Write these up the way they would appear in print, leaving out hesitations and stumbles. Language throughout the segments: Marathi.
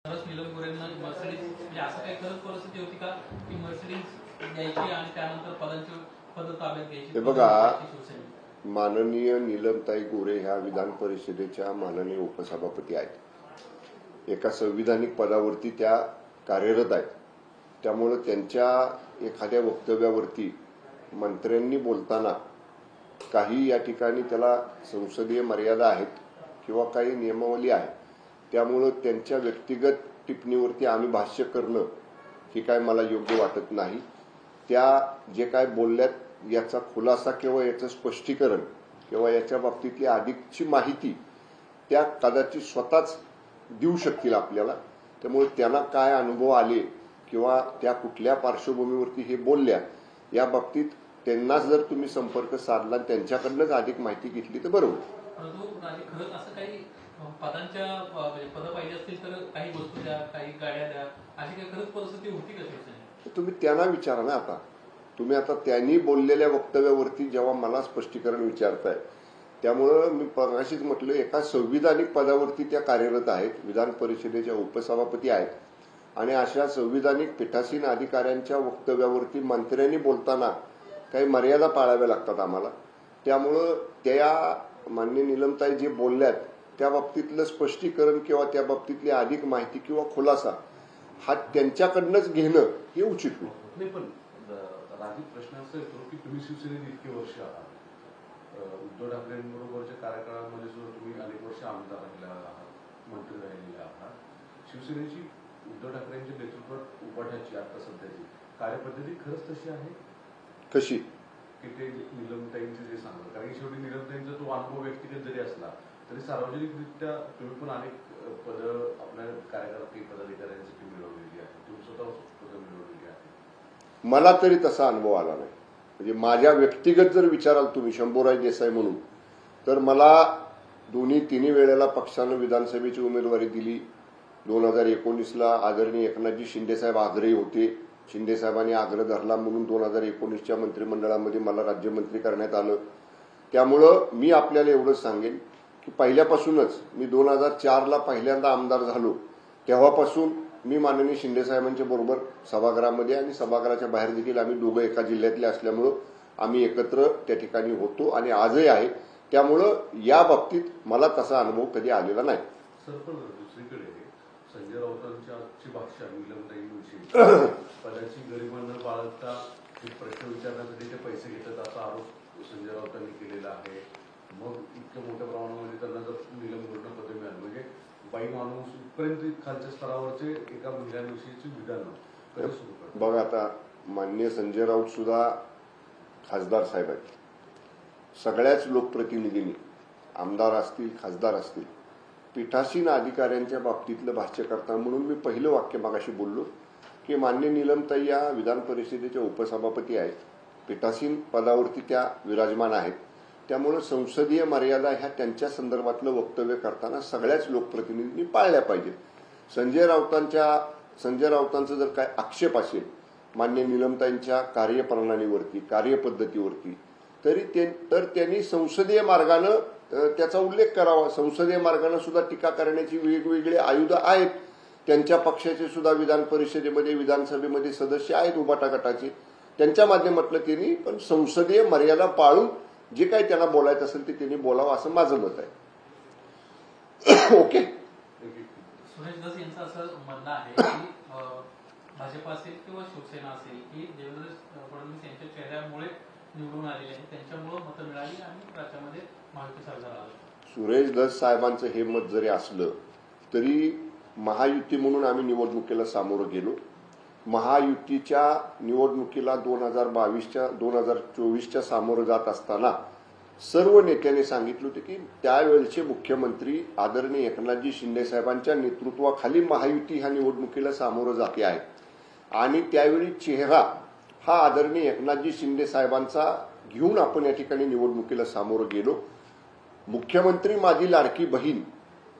नीलम गोरेंना मर्सिडीज म्हणजे असं काही खरंच परिस्थिती होती का की मर्सिडीज द्यायची आणि त्यानंतर पद ताब्यात घ्यायची? हे बघा, माननीय नीलमताई गोरे ह्या विधान परिषदेच्या माननीय उपसभापती आहेत. एका संविधानिक पदावरती त्या कार्यरत आहेत. त्यामुळे त्यांच्या एखाद्या वक्तव्यावरती मंत्र्यांनी बोलताना काही या ठिकाणी त्याला संसदीय मर्यादा आहेत किंवा काही नियमावली आहे. त्यामुळे त्यांच्या व्यक्तिगत टिप्पणीवरती आम्ही भाष्य करणं हे काय मला योग्य वाटत नाही. त्या जे काय बोलल्यात याचा खुलासा किंवा याचं स्पष्टीकरण किंवा याच्या बाबतीतली अधिकची माहिती त्या कदाचित स्वतःच देऊ शकतील आपल्याला. त्यामुळे त्यांना काय अनुभव आले किंवा त्या कुठल्या पार्श्वभूमीवरती हे बोलल्या या बाबतीत त्यांनाच जर तुम्ही संपर्क साधला त्यांच्याकडनंच अधिक माहिती घेतली तर बरोबर. खरंच असं काही पदांच्या पद पाहिजे असतील तर काही वस्तू द्या, काही गाड्या द्या, अशी काही खरंच परिस्थिती होती का शिवसेनेत? तुम्ही त्यांना विचारा ना. आता तुम्ही त्यांनी बोललेल्या वक्तव्यावरती जेव्हा मला स्पष्टीकरण विचारताय, त्यामुळं मी मगाशीच म्हटलं एका संविधानिक पदावरती त्या कार्यरत आहेत, विधान परिषदेच्या उपसभापती आहेत. आणि अशा संविधानिक पीठासीन अधिकाऱ्यांच्या वक्तव्यावरती मंत्र्यांनी बोलताना काही मर्यादा पाळाव्या लागतात आम्हाला. त्यामुळं त्या माननीय नीलमताई जे बोलल्यात त्या बाबतीतलं स्पष्टीकरण किंवा त्या बाबतीतली अधिक माहिती किंवा खुलासा हा त्यांच्याकडनंच घेणं हे उचित होईल. पण राजीव प्रश्न असा येतो की तुम्ही शिवसेनेत इतके वर्ष आहात, उद्धव ठाकरेंबरोबरच्या कार्यकाळामध्ये सुद्धा तुम्ही अनेक वर्ष आमदार राहिला आहात, मंत्री राहिलेले आहात. शिवसेनेची उद्धव ठाकरेंच्या नेतृत्वात उभाटाची आता सध्याची कार्यपद्धती खरंच तशी आहे कशी की ते नीलमताईंचे जे सांगतात? कारण की शेवटी नीलमताईंचा तो अनुभव व्यक्तिगत जरी असला तरी सार्वजनिकरित्या तुम्ही पण अनेक पद आपल्या कार्यकाळात काही पदाधिकाऱ्यांसाठी मिळवलेली आहे, तुम्ही स्वतः पद मिळवलेली आहे. मला तरी तसा अनुभव आला नाही. म्हणजे माझ्या व्यक्तिगत जर विचाराल तुम्ही शंभूराज देसाई म्हणून, तर मला तिन्ही वेळेला पक्षानं विधानसभेची उमेदवारी दिली. 2019ला आदरणीय एकनाथजी शिंदेसाहेब आग्रही होते. शिंदेसाहेबांनी आग्रह धरला म्हणून 2019च्या मंत्रिमंडळामध्ये मला राज्यमंत्री करण्यात आलं. त्यामुळं मी आपल्याला एवढंच सांगेन की पहिल्यापासूनच मी 2004ला पहिल्यांदा आमदार झालो तेव्हापासून मी माननीय शिंदेसाहेबांच्या बरोबर सभागृहामध्ये आणि सभागृहाच्या बाहेर देखील आम्ही दोघं एका जिल्ह्यातले असल्यामुळं आम्ही एकत्र त्या ठिकाणी होतो आणि आजही आहे. त्यामुळं या बाबतीत मला तसा अनुभव कधी आलेला नाही. सर, पण दुसरीकडे संजय राऊतांची भाषा नीलमताईंविषयी पदाची गरिमा न बाळगता प्रश्न विचारण्यासाठी ते पैसे घेतात असा आरोप संजय राऊतांनी केलेला आहे. मग इतक्या मोठ्या प्रमाणामध्ये त्यांना जर नीलम गोरेंना पद मिळालं म्हणजे बाई माणूस इथपर्यंत खालच्या स्तरावरचे एका महिलांविषयीची विधानं कधी सुरू करतात? बघा, आता माननीय संजय राऊत सुद्धा खासदार साहेब आहेत. सगळ्याच लोकप्रतिनिधींनी आमदार असतील खासदार असतील पीठासीन अधिकाऱ्यांच्या बाबतीतलं भाष्य करता म्हणून मी पहिलं वाक्य मगाशी बोललो की माननीय नीलमताई या विधान परिषदेच्या उपसभापती आहेत, पीठासीन पदावरती त्या विराजमान आहेत. त्यामुळे संसदीय मर्यादा ह्या त्यांच्या संदर्भातलं वक्तव्य करताना सगळ्याच लोकप्रतिनिधींनी पाळल्या पाहिजेत. संजय राऊतांचा जर काय आक्षेप असेल मान्य नीलमताईंच्या कार्यप्रणालीवरती कार्यपद्धतीवरती तर त्यांनी संसदीय मार्गानं त्याचा उल्लेख करावा. संसदीय मार्गानं सुद्धा टीका करण्याची वेगवेगळी आयुधं आहेत. त्यांच्या पक्षाचे सुद्धा विधान परिषदेमध्ये विधानसभेमध्ये सदस्य आहेत उभाटा गटाचे. त्यांच्या माध्यमातलं त्यांनी पण संसदीय मर्यादा पाळून जे काही त्यांना बोलायचं असेल ते त्यांनी बोलावं असं माझं मत आहे. ओके. सुरेश धस यांचं असं म्हणणं आहे की भाजप असेल किंवा शिवसेना असेल की देवेंद्र फडणवीस यांच्या चेहऱ्यामुळे निवडून आलेले आहेत, त्यांच्यामुळे मतं मिळाली आणि राज्यामध्ये महायुती सरकार आलं. सुरेश धस साहेबांचं हे मत जरी असलं तरी महायुती म्हणून आम्ही निवडणुकीला सामोरं गेलो. महायुतीच्या निवडणुकीला 2024च्या सामोरं जात असताना सर्व नेत्यांनी सांगितलं होतं की त्यावेळेचे मुख्यमंत्री आदरणीय एकनाथजी शिंदेसाहेबांच्या नेतृत्वाखाली महायुती ह्या निवडणुकीला सामोरं जाते आहे. आणि त्यावेळी चेहरा हा आदरणीय एकनाथजी शिंदेसाहेबांचा घेऊन आपण या ठिकाणी निवडणुकीला सामोरं गेलो. मुख्यमंत्री माझी लाडकी बहीण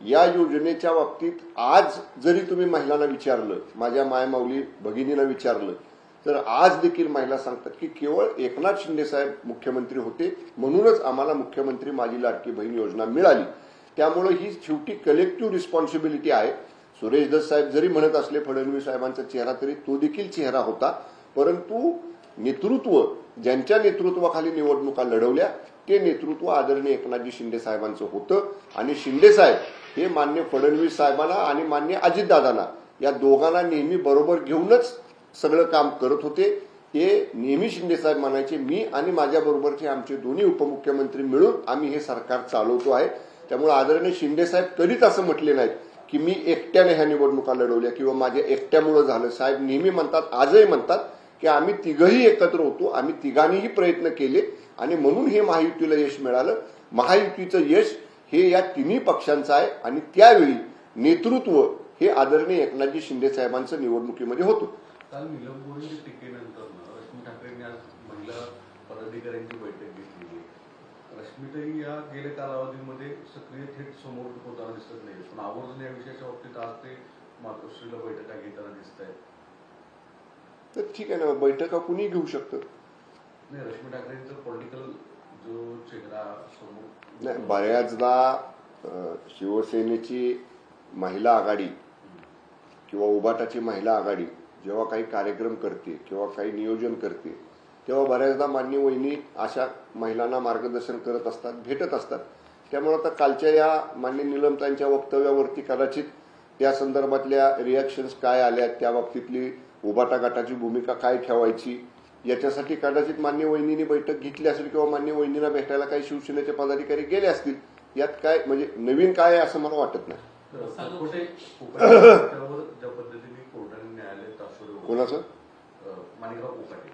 या योजनेच्या बाबतीत आज जरी तुम्ही महिलांना विचारलं, माझ्या मायमाऊली भगिनीला विचारलं, तर आज देखील महिला सांगतात की केवळ एकनाथ शिंदे साहेब मुख्यमंत्री होते म्हणूनच आम्हाला मुख्यमंत्री माझी लाडकी बहीण योजना मिळाली. त्यामुळे ही शेवटी कलेक्टिव्ह रिस्पॉन्सिबिलिटी आहे. सुरेश दस साहेब जरी म्हणत असले फडणवीस साहेबांचा चेहरा तरी तो देखील चेहरा होता. परंतु नेतृत्व ज्यांच्या नेतृत्वाखाली निवडणुका लढवल्या ते नेतृत्व आदरणीय एकनाथजी शिंदे साहेबांचं होतं. आणि शिंदे साहेब हे मान्य फडणवीस साहेबांना आणि मान्य अजितदादांना या दोघांना नेहमी बरोबर घेऊनच सगळं काम करत होते. हे नेहमी शिंदे साहेब म्हणायचे मी आणि माझ्याबरोबरचे आमचे दोन्ही उपमुख्यमंत्री मिळून आम्ही हे सरकार चालवतो आहे. त्यामुळे आदरणीय शिंदे साहेब कधीच असं म्हटले नाहीत की मी एकट्याने ह्या निवडणुका लढवल्या किंवा माझ्या एकट्यामुळे झालं. साहेब नेहमी म्हणतात, आजही म्हणतात की आम्ही तिघही एकत्र होतो, आम्ही तिघांनीही प्रयत्न केले आणि म्हणून हे महायुतीला यश मिळालं. महायुतीचं यश हे या तिन्ही पक्षांचं आहे आणि त्यावेळी नेतृत्व हे आदरणीय एकनाथजी शिंदे साहेबांचं निवडणुकीमध्ये होतं. काल निलंबोनी टीकेनंतर रश्मी ठाकरेंनी आज महिला पदाधिकाऱ्यांची बैठक घेतली. रश्मीताई या गेल्या कालावधीमध्ये सक्रिय थेट समोर होताना दिसत नाही, पण आवर्जून या विषयाच्या बाबतीत आज ते मातोश्रीला बैठका घेताना दिसत आहेत. तर ठीक आहे ना, बैठका कुणी घेऊ शकतं. नाही, रश्मी ठाकरेंचा पॉलिटिकल जो चेहरा समोर नाही, बऱ्याचदा शिवसेनेची महिला आघाडी किंवा उबाटाची महिला आघाडी जेव्हा काही कार्यक्रम करते किंवा काही नियोजन करते तेव्हा बऱ्याचदा मान्य वहिनी अशा महिलांना मार्गदर्शन करत असतात, भेटत असतात. त्यामुळे आता कालच्या या मान्य निलमताईंच्या वक्तव्यावरती कदाचित त्या संदर्भातल्या रिॲक्शन्स काय आल्या, त्या बाबतीतली उबाटा गटाची भूमिका काय ठेवायची याच्यासाठी कदाचित मान्य वहिनींनी बैठक घेतली असेल किंवा मान्य वहिनींना भेटायला काही शिवसेनेचे पदाधिकारी गेले असतील. यात काय म्हणजे नवीन काय आहे असं मला वाटत नाही. ज्या पद्धतीने कोर्टाने न्यायालयात कोणाचं माणिकराव कोकाटे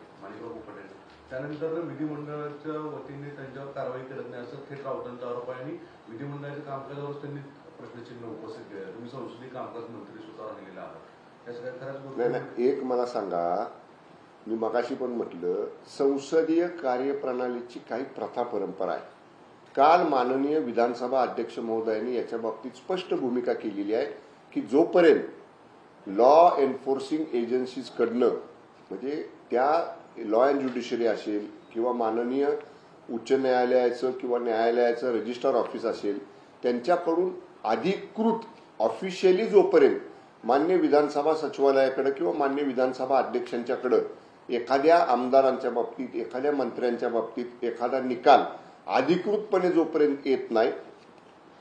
त्यानंतर विधिमंडळाच्या वतीने त्यांच्यावर कारवाई करत नाही असं थेट राऊतांचा आरोप आहे आणि विधिमंडळाच्या कामकाजावर त्यांनी प्रश्नचिन्ह उपस्थित केलं. तुम्ही संसदीय कामकाज मंत्री सुद्धा राहिलेला आहात, त्याचं काय खरंच नाही. एक मला सांगा, मी मगाशी पण म्हटलं संसदीय कार्यप्रणालीची काही प्रथा परंपरा आहे. काल माननीय विधानसभा अध्यक्ष महोदयांनी याच्या बाबतीत स्पष्ट भूमिका केलेली आहे की जोपर्यंत लॉ एन्फोर्सिंग एजन्सीज कडनं म्हणजे त्या लॉ अँड ज्युडिशरी असेल किंवा माननीय उच्च न्यायालयाचं किंवा न्यायालयाचं रजिस्ट्रार ऑफिस असेल त्यांच्याकडून अधिकृत ऑफिशियली जोपर्यंत मान्य विधानसभा सचिवालयाकडे किंवा मान्य विधानसभा अध्यक्षांच्याकडे एखाद्या आमदारांच्या बाबतीत एखाद्या मंत्र्यांच्या बाबतीत एखादा निकाल अधिकृतपणे जोपर्यंत येत नाही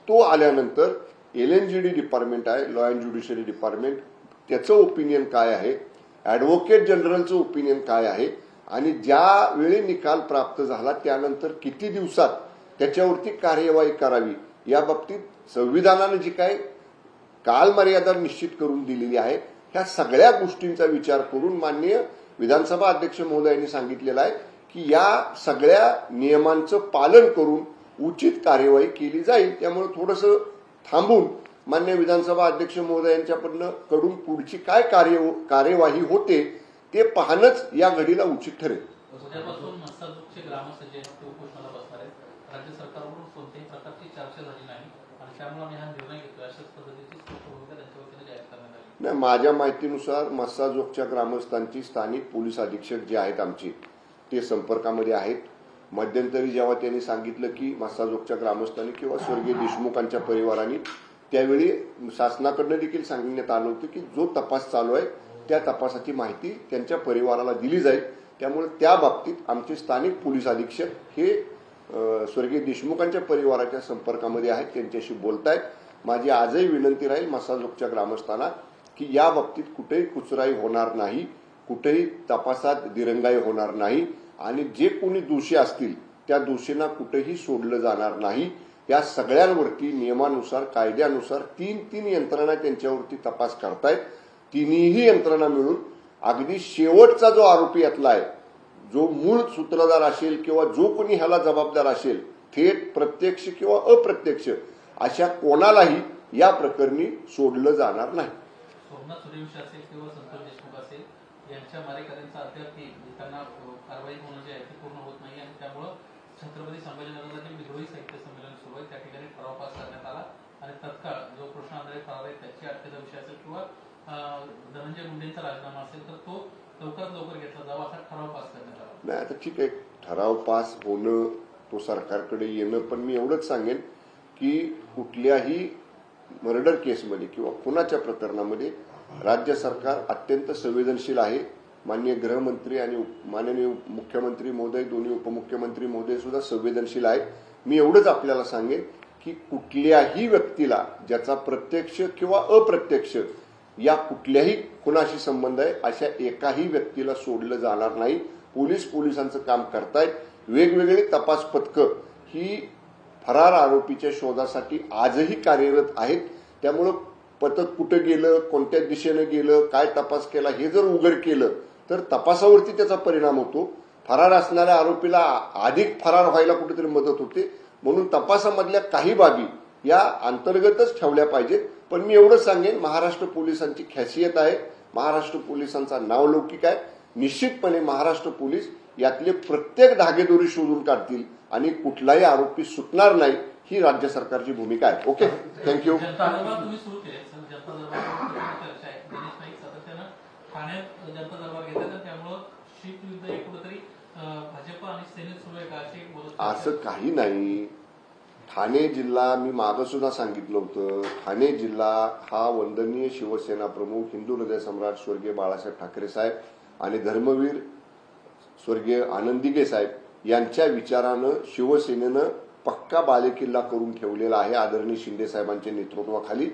तो आल्यानंतर LNGD डिपार्टमेंट आहे, लॉ अँड ज्युडिशरी डिपार्टमेंट, त्याचं ओपिनियन काय आहे, ॲडव्होकेट जनरलचं ओपिनियन काय आहे आणि ज्यावेळी निकाल प्राप्त झाला त्यानंतर किती दिवसात त्याच्यावरती कार्यवाही करावी या बाबतीत संविधानानं जी काय कालमर्यादा निश्चित करून दिलेली आहे ह्या सगळ्या गोष्टींचा विचार करून माननीय विधानसभा अध्यक्ष महोदयांनी सांगितलेलं आहे की या सगळ्या नियमांचं पालन करून उचित कार्यवाही केली जाईल. त्यामुळे थोडंसं थांबून मान्य विधानसभा अध्यक्ष महोदयांच्याकडून पुढची काय कार्यवाही होते ते पाहणंच या घडीला उचित ठरेल. उद्यापासून मस्साजोगचे ग्रामस्थ जे आहेत ते उपोषणाला बसणार आहेत. राज्य सरकारकडून कोणत्याही प्रकारची चर्चा झाली नाही आणि त्यामुळे आम्ही हा निर्णय घेतोय अशाच पद्धतीची स्पष्ट भूमिका त्यांच्या वतीने जाहीर करण्यात आली. नाही, माझ्या माहितीनुसार मस्साजोगच्या ग्रामस्थांची स्थानिक पोलीस अधीक्षक जे आहेत आमचे ते संपर्कामध्ये आहेत. मध्यंतरी जेव्हा त्यांनी सांगितलं की मस्साजोगच्या ग्रामस्थांनी किंवा स्वर्गीय देशमुखांच्या परिवारांनी त्यावेळी शासनाकडनं देखील सांगण्यात आलं होतं की जो तपास चालू आहे त्या तपासाची माहिती त्यांच्या परिवाराला दिली जाईल. त्यामुळे त्या बाबतीत आमचे स्थानिक पोलीस अधीक्षक हे स्वर्गीय देशमुखांच्या परिवाराच्या संपर्कामध्ये आहेत, त्यांच्याशी बोलतायत. माझी आजही विनंती राहील मस्साजोगच्या ग्रामस्थांना की या बाबतीत कुठेही कुचराई होणार नाही, कुठेही तपासात दिरंगाई होणार नाही आणि जे कोणी दोषी असतील त्या दोषींना कुठेही सोडलं जाणार नाही. या सगळ्यांवरती नियमानुसार कायद्यानुसार तीन यंत्रणा त्यांच्यावरती तपास करतायत. तिन्ही यंत्रणा मिळून अगदी शेवटचा जो आरोपी यातला आहे, जो मूळ सूत्रधार असेल किंवा जो कोणी ह्याला जबाबदार असेल थेट प्रत्यक्ष किंवा अप्रत्यक्ष अशा कोणालाही या प्रकरणी सोडलं जाणार नाही. सोमनाथ सूर्यवंशी असेल किंवा संतोष देशमुख असेल यांच्या मारेकऱ्यांचा अद्याप त्यांना कारवाई होणं जे आहे ते पूर्ण होत नाही आणि त्यामुळे छत्रपती संभाजीनगरला जे विद्रोही साहित्य संमेलन सुरू आहे त्या ठिकाणी ठराव पास करण्यात आला आणि तत्काळ जो कृष्ण आंधळे फरार आहे त्याची अटकेचा विषय असेल किंवा धनंजय मुंडेंचा राजीनामा असेल तर तो लवकरात लवकर घेतला जावा असा ठराव पास करण्यात आला. नाही, आता ठीक आहे, ठराव पास होणं तो सरकारकडे येणं, पण मी एवढंच सांगेन की कुठल्याही मर्डर केसमध्ये किंवा खुनाच्या प्रकरणामध्ये राज्य सरकार अत्यंत संवेदनशील आहे. माननीय गृहमंत्री आणि माननीय मुख्यमंत्री महोदय, दोन्ही उपमुख्यमंत्री महोदय सुद्धा संवेदनशील आहेत. मी एवढंच आपल्याला सांगेन की कुठल्याही व्यक्तीला ज्याचा प्रत्यक्ष किंवा अप्रत्यक्ष या कुठल्याही खुनाशी संबंध आहे अशा एकाही व्यक्तीला सोडलं जाणार नाही. पोलिसांचं काम करतायत. वेगवेगळे तपास पथकं ही फरार आरोपीच्या शोधासाठी आजही कार्यरत आहेत. त्यामुळं पथक कुठं गेलं, कोणत्या दिशेनं गेलं, काय तपास केला हे जर उघड केलं तर तपासावरती त्याचा परिणाम होतो. फरार असणाऱ्या आरोपीला अधिक फरार व्हायला कुठेतरी मदत होते. म्हणून तपासामधल्या काही बाबी या अंतर्गतच ठेवल्या पाहिजेत. पण मी एवढंच सांगेन, महाराष्ट्र पोलिसांची खासियत आहे, महाराष्ट्र पोलिसांचा नावलौकिक आहे. निश्चितपणे महाराष्ट्र पोलीस यातले प्रत्येक धागेदोरी शोधून काढतील आणि कुठलाही आरोपी सुटणार नाही, ही राज्य सरकारची भूमिका आहे. Okay, thank you. जनता दरबार तुम्ही सुरू केले, जनता दरबार चर्चा आहे. गणेश नाईक सातत्यानं ठाण्यात जनता दरबार घेतात आणि त्यामुळं शीट युद्ध हे कुठेतरी भाजप आणि सेनेत सुरू आहे का अशी बोलत असं काही नाही. ठाणे जिल्हा, मी मागं सुद्धा सांगितलं होतं, ठाणे जिल्हा हा वंदनीय शिवसेना प्रमुख, हिंदू हृदय सम्राट स्वर्गीय बाळासाहेब ठाकरे साहेब आणि धर्मवीर स्वर्गीय आनंद दिघे साहेब यांच्या विचारानं शिवसेनेनं पक्का बालेकिल्ला करून ठेवलेला आहे आदरणीय शिंदे साहेबांच्या नेतृत्वाखाली.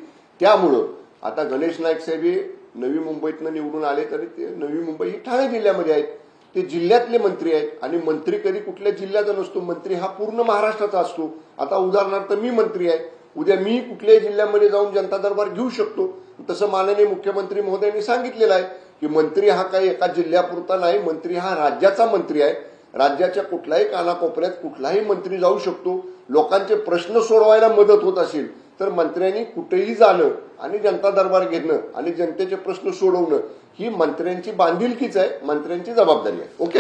त्यामुळं आता गणेश नाईक साहेब हे नवी मुंबईतनं निवडून आले तरी ते नवी मुंबई ही ठाणे जिल्ह्यामध्ये आहेत. ते जिल्ह्यातले मंत्री आहेत आणि मंत्री कधी कुठल्या जिल्ह्याचा नसतो, मंत्री हा पूर्ण महाराष्ट्राचा असतो. आता उदाहरणार्थ मी मंत्री आहे, उद्या मी कुठल्याही जिल्ह्यामध्ये जाऊन जनता दरबार घेऊ शकतो. तसं माननीय मुख्यमंत्री महोदयांनी सांगितलेलं आहे की मंत्री हा काही एका जिल्ह्यापुरता नाही, मंत्री हा राज्याचा मंत्री आहे. राज्याच्या कुठल्याही कानाकोपऱ्यात कुठलाही मंत्री जाऊ शकतो. लोकांचे प्रश्न सोडवायला मदत होत असेल तर मंत्र्यांनी कुठेही जाणं आणि जनता दरबार घेणं आणि जनतेचे प्रश्न सोडवणं ही मंत्र्यांची बांधिलकीच आहे, मंत्र्यांची जबाबदारी आहे. ओके.